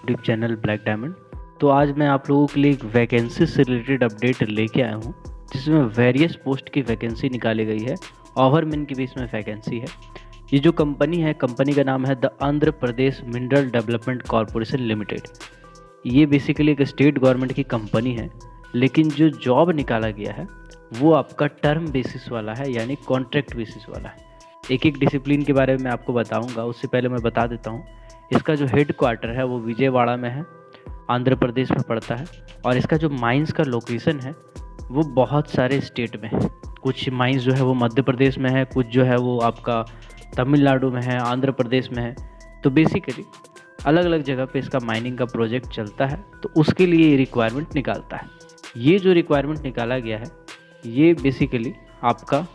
YouTube channel black diamond. तो आज मैं आप लोगों के लिए एक वैकेंसी से रिलेटेड अपडेट लेके आया हूँ, जिसमें वेरियस पोस्ट की वैकेंसी निकाली गई है। ओवरमेन की भी इसमें वैकेंसी है। ये जो कंपनी है, कंपनी का नाम है the Andhra Pradesh mineral development corporation limited. ये बेसिकली एक स्टेट गवर्नमेंट की कंपनी है, लेकिन जो जॉब निकाला गया है वो आपका टर्म बेसिस वाला है, यानी कॉन्ट्रैक्ट बेसिस वाला है। एक एक डिसिप्लिन के बारे में मैं आपको बताऊंगा, उससे पहले मैं बता देता हूँ इसका जो हेड क्वार्टर है वो विजयवाड़ा में है, आंध्र प्रदेश में पड़ता है। और इसका जो माइंस का लोकेशन है वो बहुत सारे स्टेट में है। कुछ माइंस जो है वो मध्य प्रदेश में है, कुछ जो है वो आपका तमिलनाडु में है, आंध्र प्रदेश में है। तो बेसिकली अलग अलग जगह पे इसका माइनिंग का प्रोजेक्ट चलता है, तो उसके लिए ये रिक्वायरमेंट निकालता है। ये जो रिक्वायरमेंट निकाला गया है ये बेसिकली आपका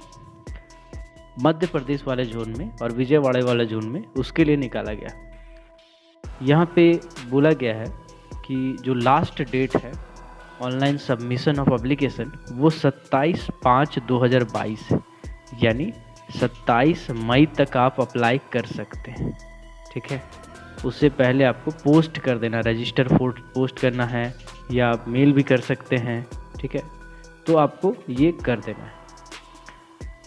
मध्य प्रदेश वाले जोन में और विजयवाड़ा वाले जोन में उसके लिए निकाला गया। यहाँ पे बोला गया है कि जो लास्ट डेट है ऑनलाइन सबमिशन ऑफ एप्लीकेशन वो 27/5/2022 है, यानी 27 मई तक आप अप्लाई कर सकते हैं। ठीक है, उससे पहले आपको पोस्ट कर देना, रजिस्टर पोस्ट करना है या मेल भी कर सकते हैं। ठीक है, तो आपको ये कर देना है।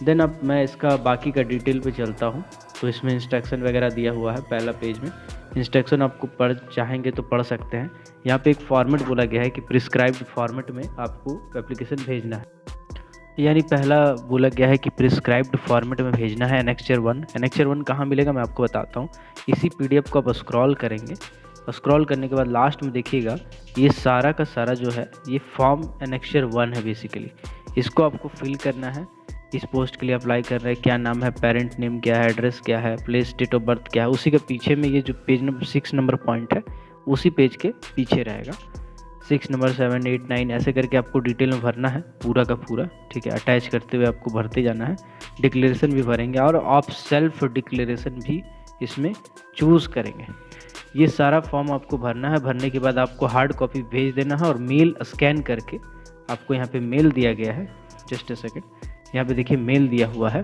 देन अब मैं इसका बाकी का डिटेल पे चलता हूँ। तो इसमें इंस्ट्रक्शन वगैरह दिया हुआ है, पहला पेज में इंस्ट्रक्शन आपको पढ़ चाहेंगे तो पढ़ सकते हैं। यहाँ पे एक फॉर्मेट बोला गया है कि प्रिस्क्राइब्ड फॉर्मेट में आपको एप्लीकेशन भेजना है, यानी पहला बोला गया है कि प्रिस्क्राइब्ड फॉर्मेट में भेजना है। एनेक्चर 1, एनेक्चर 1 कहाँ मिलेगा मैं आपको बताता हूँ। इसी PDF को आप स्क्रॉल करेंगे, स्क्रॉल करने के बाद लास्ट में देखिएगा ये सारा का सारा जो है ये फॉर्म एनेक्चर 1 है। बेसिकली इसको आपको फिल करना है। इस पोस्ट के लिए अप्लाई कर रहे हैं, क्या नाम है, पेरेंट नेम क्या है, एड्रेस क्या है, प्लेस, डेट ऑफ बर्थ क्या है। उसी के पीछे में ये जो पेज नंबर 6 नंबर पॉइंट है उसी पेज के पीछे रहेगा। 6 नंबर 7 8 9 ऐसे करके आपको डिटेल में भरना है पूरा का पूरा। ठीक है, अटैच करते हुए आपको भरते जाना है। डिक्लेरेशन भी भरेंगे और आप सेल्फ डिक्लेरेशन भी इसमें चूज़ करेंगे। ये सारा फॉर्म आपको भरना है। भरने के बाद आपको हार्ड कॉपी भेज देना है और मेल स्कैन करके आपको यहाँ पे मेल दिया गया है। जस्ट अ सेकेंड, यहाँ पे देखिए मेल दिया हुआ है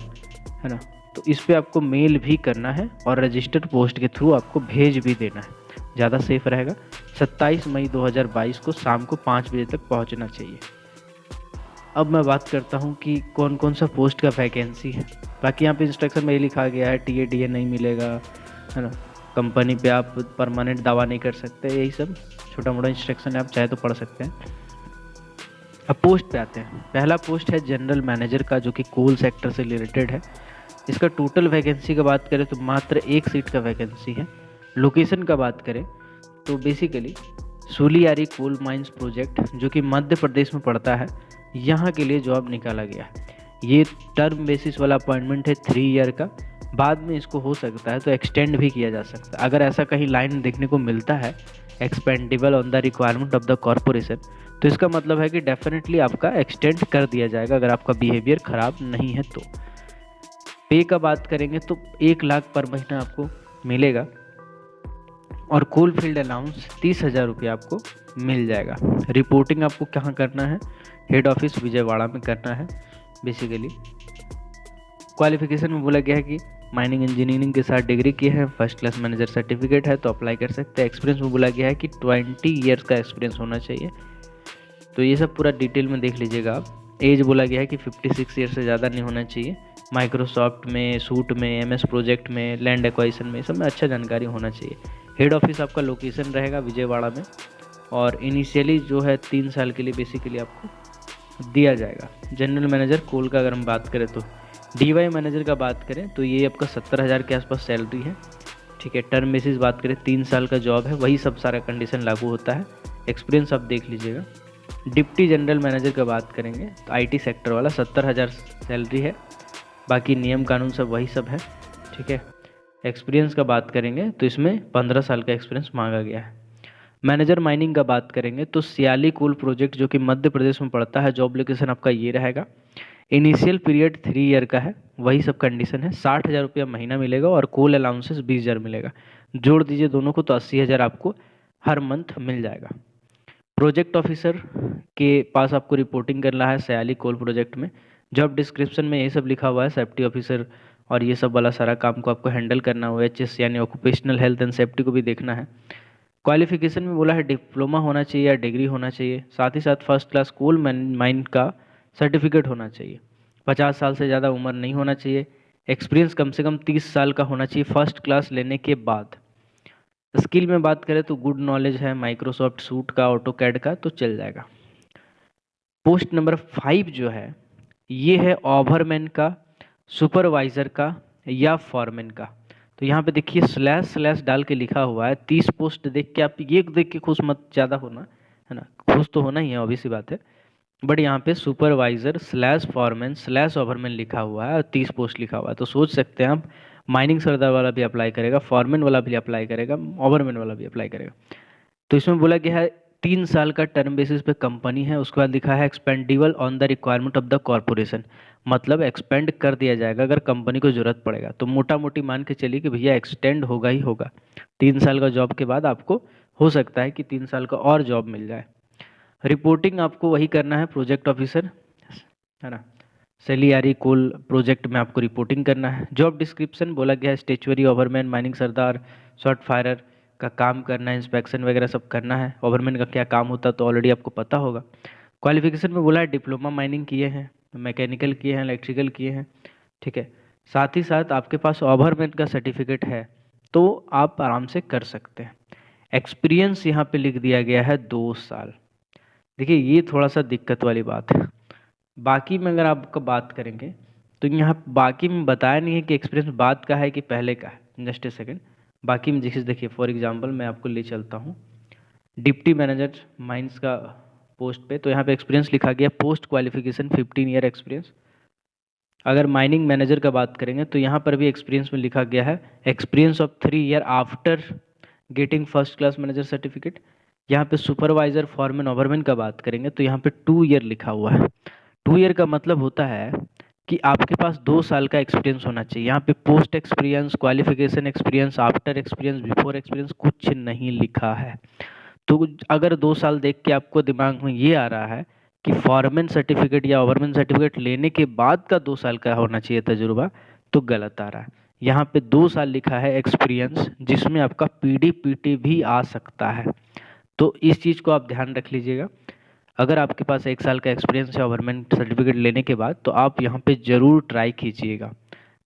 ना। तो इस पे आपको मेल भी करना है और रजिस्टर्ड पोस्ट के थ्रू आपको भेज भी देना है, ज़्यादा सेफ रहेगा। 27 मई 2022 को शाम को 5 बजे तक पहुँचना चाहिए। अब मैं बात करता हूँ कि कौन कौन सा पोस्ट का वैकेंसी है। बाकी यहाँ पे इंस्ट्रक्शन में ये लिखा गया है TA DA नहीं मिलेगा, है ना। कंपनी पे आप परमानेंट दावा नहीं कर सकते, यही सब छोटा मोटा इंस्ट्रक्शन है, आप चाहे तो पढ़ सकते हैं। अब पोस्ट पे आते हैं। पहला पोस्ट है जनरल मैनेजर का, जो कि कोल सेक्टर से रिलेटेड है। इसका टोटल वैकेंसी का बात करें तो मात्र 1 सीट का वैकेंसी है। लोकेशन का बात करें तो बेसिकली सुलियारी कोल माइंस प्रोजेक्ट, जो कि मध्य प्रदेश में पड़ता है, यहाँ के लिए जॉब निकाला गया है। ये टर्म बेसिस वाला अपॉइंटमेंट है 3 ईयर का। बाद में इसको हो सकता है तो एक्सटेंड भी किया जा सकता है। अगर ऐसा कहीं लाइन देखने को मिलता है expendable on the requirement of the corporation, तो इसका मतलब है कि डेफिनेटली आपका एक्सटेंड कर दिया जाएगा अगर आपका बिहेवियर ख़राब नहीं है तो। पे का बात करेंगे तो 1 लाख पर महीना आपको मिलेगा और कोल फील्ड अलाउंस 30,000 रुपये आपको मिल जाएगा। रिपोर्टिंग आपको कहाँ करना है, हेड ऑफिस विजयवाड़ा में करना है। बेसिकली क्वालिफिकेशन में बोला गया है कि माइनिंग इंजीनियरिंग के साथ डिग्री की है, फर्स्ट क्लास मैनेजर सर्टिफिकेट है तो अप्लाई कर सकते हैं। एक्सपीरियंस में बोला गया है कि 20 ईयर्स का एक्सपीरियंस होना चाहिए। तो ये सब पूरा डिटेल में देख लीजिएगा आप। एज बोला गया है कि 56 ईयर से ज़्यादा नहीं होना चाहिए। माइक्रोसॉफ्ट में, सूट में, MS प्रोजेक्ट में, लैंड एक्वाइजिशन में, सब में अच्छा जानकारी होना चाहिए। हेड ऑफिस आपका लोकेशन रहेगा विजयवाड़ा में और इनिशियली जो है 3 साल के लिए बेसिकली आपको दिया जाएगा। जनरल मैनेजर कोल का अगर हम बात करें तो DY मैनेजर का बात करें तो ये आपका 70,000 के आसपास सैलरी है। ठीक है, टर्म बेसिस बात करें 3 साल का जॉब है, वही सब सारा कंडीशन लागू होता है। एक्सपीरियंस आप देख लीजिएगा। डिप्टी जनरल मैनेजर का बात करेंगे तो IT सेक्टर वाला 70,000 सैलरी है। बाकी नियम कानून सब वही सब है। ठीक है, एक्सपीरियंस का बात करेंगे तो इसमें 15 साल का एक्सपीरियंस मांगा गया है। मैनेजर माइनिंग का बात करेंगे तो सियाली कोल प्रोजेक्ट, जो कि मध्य प्रदेश में पड़ता है, जॉब लोकेशन आपका ये रहेगा। इनिशियल पीरियड 3 ईयर का है, वही सब कंडीशन है। 60,000 रुपया महीना मिलेगा और कोल अलाउंसेस 20,000 मिलेगा। जोड़ दीजिए दोनों को तो 80,000 आपको हर मंथ मिल जाएगा। प्रोजेक्ट ऑफिसर के पास आपको रिपोर्टिंग करना है सयाली कोल प्रोजेक्ट में। जॉब डिस्क्रिप्शन में ये सब लिखा हुआ है, सेफ्टी ऑफिसर और ये सब वाला सारा काम को आपको हैंडल करना हुआ है। HS यानी ऑक्यूपेशनल हेल्थ एंड सेफ्टी को भी देखना है। क्वालिफिकेशन में बोला है डिप्लोमा होना चाहिए या डिग्री होना चाहिए, साथ ही साथ फर्स्ट क्लास कोल माइन का सर्टिफिकेट होना चाहिए, 50 साल से ज़्यादा उम्र नहीं होना चाहिए, एक्सपीरियंस कम से कम 30 साल का होना चाहिए फर्स्ट क्लास लेने के बाद। स्किल में बात करें तो गुड नॉलेज है माइक्रोसॉफ्ट सूट का, ऑटो कैड का, तो चल जाएगा। पोस्ट नंबर 5 जो है ये है ओवरमैन का, सुपरवाइज़र का या फॉरमैन का। तो यहाँ पे देखिए स्लैश स्लैश डाल के लिखा हुआ है। 30 पोस्ट देख के आप ये देख के खुश मत ज़्यादा होना, है ना, खुश तो होना ही है ऑब्वियस सी बात है, बट यहाँ पे supervisor slash foreman slash overman लिखा हुआ है और 30 पोस्ट लिखा हुआ है। तो सोच सकते हैं आप माइनिंग सरदार वाला भी अप्लाई करेगा, फॉरमैन वाला भी अप्लाई करेगा, ओवरमैन वाला भी अप्लाई करेगा। तो इसमें बोला गया है 3 साल का टर्म बेसिस पे कंपनी है, उसके बाद लिखा है expendable on the requirement of the corporation, मतलब एक्सपेंड कर दिया जाएगा अगर कंपनी को ज़रूरत पड़ेगा। तो मोटा मोटी मान के चलिए कि भैया एक्सटेंड होगा ही होगा, 3 साल का जॉब के बाद आपको हो सकता है कि 3 साल का और जॉब मिल जाए। रिपोर्टिंग आपको वही करना है, प्रोजेक्ट ऑफिसर, है ना, सेलियारी कोल प्रोजेक्ट में आपको रिपोर्टिंग करना है। जॉब डिस्क्रिप्शन बोला गया है स्टेचुरी ओवरमैन, माइनिंग सरदार, शॉर्ट फायरर का काम करना है, इंस्पेक्शन वगैरह सब करना है। ओवरमैन का क्या काम होता है तो ऑलरेडी आपको पता होगा। क्वालिफिकेशन में बोला है डिप्लोमा माइनिंग किए हैं, मैकेनिकल किए हैं, इलेक्ट्रिकल किए हैं, ठीक है। साथ ही साथ आपके पास ओवरमैन का सर्टिफिकेट है तो आप आराम से कर सकते हैं। एक्सपीरियंस यहाँ पे लिख दिया गया है 2 साल। देखिए ये थोड़ा सा दिक्कत वाली बात है। बाकी में अगर आपका बात करेंगे तो यहाँ बाकी में बताया नहीं है कि एक्सपीरियंस बाद का है कि पहले का है। जस्ट ए सेकेंड, बाकी में जैसे देखिए फॉर एग्जांपल मैं आपको ले चलता हूँ डिप्टी मैनेजर माइंस का पोस्ट पे, तो यहाँ पे एक्सपीरियंस लिखा गया पोस्ट क्वालिफिकेशन 15 ईयर एक्सपीरियंस। अगर माइनिंग मैनेजर का बात करेंगे तो यहाँ पर भी एक्सपीरियंस में लिखा गया है experience of 3 year after getting first class manager certificate. यहाँ पे सुपरवाइजर फॉरमैन ओवरमैन का बात करेंगे तो यहाँ पे 2 ईयर लिखा हुआ है। 2 ईयर का मतलब होता है कि आपके पास 2 साल का एक्सपीरियंस होना चाहिए। यहाँ पे post experience, qualification experience, after experience, before experience कुछ नहीं लिखा है। तो अगर 2 साल देख के आपको दिमाग में ये आ रहा है कि फॉरमैन सर्टिफिकेट या ओवरमैन सर्टिफिकेट लेने के बाद का 2 साल का होना चाहिए तजुर्बा, तो गलत आ रहा है। यहाँ पे 2 साल लिखा है एक्सपीरियंस, जिसमें आपका पीडी भी आ सकता है। तो इस चीज़ को आप ध्यान रख लीजिएगा। अगर आपके पास 1 साल का एक्सपीरियंस है ओवरमैन सर्टिफिकेट लेने के बाद तो आप यहाँ पे ज़रूर ट्राई कीजिएगा।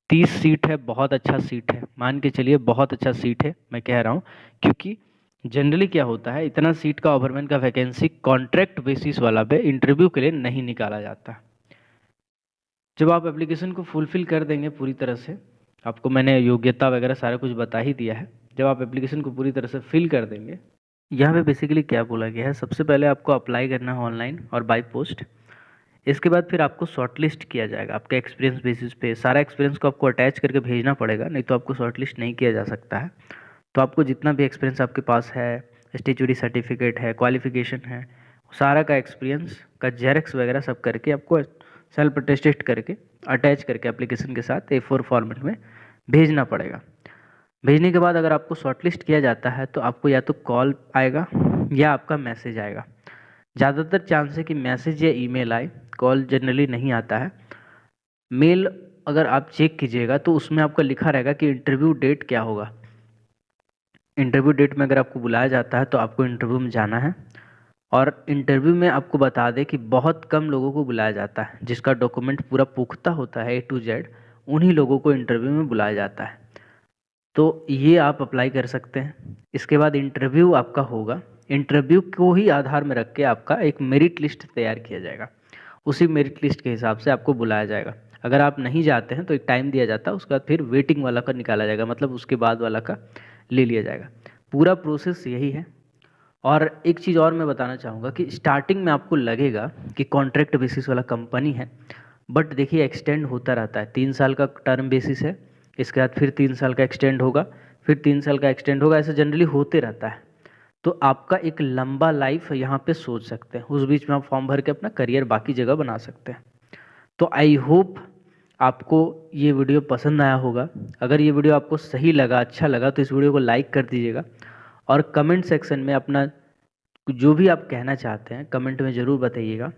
30 सीट है, बहुत अच्छा सीट है, मान के चलिए बहुत अच्छा सीट है मैं कह रहा हूँ, क्योंकि जनरली क्या होता है इतना सीट का ओवरमैन का वैकेंसी कॉन्ट्रैक्ट बेसिस वाला पे इंटरव्यू के लिए नहीं निकाला जाता। जब आप एप्लीकेशन को फुलफिल कर देंगे पूरी तरह से, आपको मैंने योग्यता वगैरह सारा कुछ बता ही दिया है, जब आप एप्लीकेशन को पूरी तरह से फिल कर देंगे, यहाँ पे बेसिकली क्या बोला गया है, सबसे पहले आपको अप्लाई करना है ऑनलाइन और बाय पोस्ट। इसके बाद फिर आपको शॉर्टलिस्ट किया जाएगा आपके एक्सपीरियंस बेसिस पे। सारा एक्सपीरियंस को आपको अटैच करके भेजना पड़ेगा, नहीं तो आपको शॉर्टलिस्ट नहीं किया जा सकता है। तो आपको जितना भी एक्सपीरियंस आपके पास है, स्टेचुरी सर्टिफिकेट है, क्वालिफिकेशन है, सारा का एक्सपीरियंस का जेरॉक्स वगैरह सब करके आपको सेल्फ अटेस्टेड करके अटैच करके एप्लीकेशन के साथ A4 फॉर्मेट में भेजना पड़ेगा। भेजने के बाद अगर आपको शॉर्टलिस्ट किया जाता है तो आपको या तो कॉल आएगा या आपका मैसेज आएगा। ज़्यादातर चांस है कि मैसेज या ईमेल आए, कॉल जनरली नहीं आता है। मेल अगर आप चेक कीजिएगा तो उसमें आपका लिखा रहेगा कि इंटरव्यू डेट क्या होगा। इंटरव्यू डेट में अगर आपको बुलाया जाता है तो आपको इंटरव्यू में जाना है, और इंटरव्यू में आपको बता दें कि बहुत कम लोगों को बुलाया जाता है, जिसका डॉक्यूमेंट पूरा पुख्ता होता है A to Z, उन्हीं लोगों को इंटरव्यू में बुलाया जाता है। तो ये आप अप्लाई कर सकते हैं। इसके बाद इंटरव्यू आपका होगा, इंटरव्यू को ही आधार में रख के आपका एक मेरिट लिस्ट तैयार किया जाएगा, उसी मेरिट लिस्ट के हिसाब से आपको बुलाया जाएगा। अगर आप नहीं जाते हैं तो एक टाइम दिया जाता है, उसके बाद फिर वेटिंग वाला का निकाला जाएगा, मतलब उसके बाद वाला का ले लिया जाएगा। पूरा प्रोसेस यही है। और एक चीज़ और मैं बताना चाहूँगा कि स्टार्टिंग में आपको लगेगा कि कॉन्ट्रैक्ट बेसिस वाला कंपनी है, बट देखिए एक्सटेंड होता रहता है। 3 साल का टर्म बेसिस है, इसके बाद फिर 3 साल का एक्सटेंड होगा, फिर 3 साल का एक्सटेंड होगा, ऐसे जनरली होते रहता है। तो आपका एक लंबा लाइफ यहाँ पे सोच सकते हैं, उस बीच में आप फॉर्म भर के अपना करियर बाकी जगह बना सकते हैं। तो आई होप आपको ये वीडियो पसंद आया होगा। अगर ये वीडियो आपको सही लगा, अच्छा लगा, तो इस वीडियो को लाइक कर दीजिएगा, और कमेंट सेक्शन में अपना जो भी आप कहना चाहते हैं कमेंट में ज़रूर बताइएगा।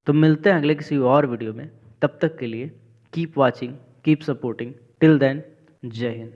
तो मिलते हैं अगले किसी और वीडियो में, तब तक के लिए keep watching, keep supporting, till then जय हिंद।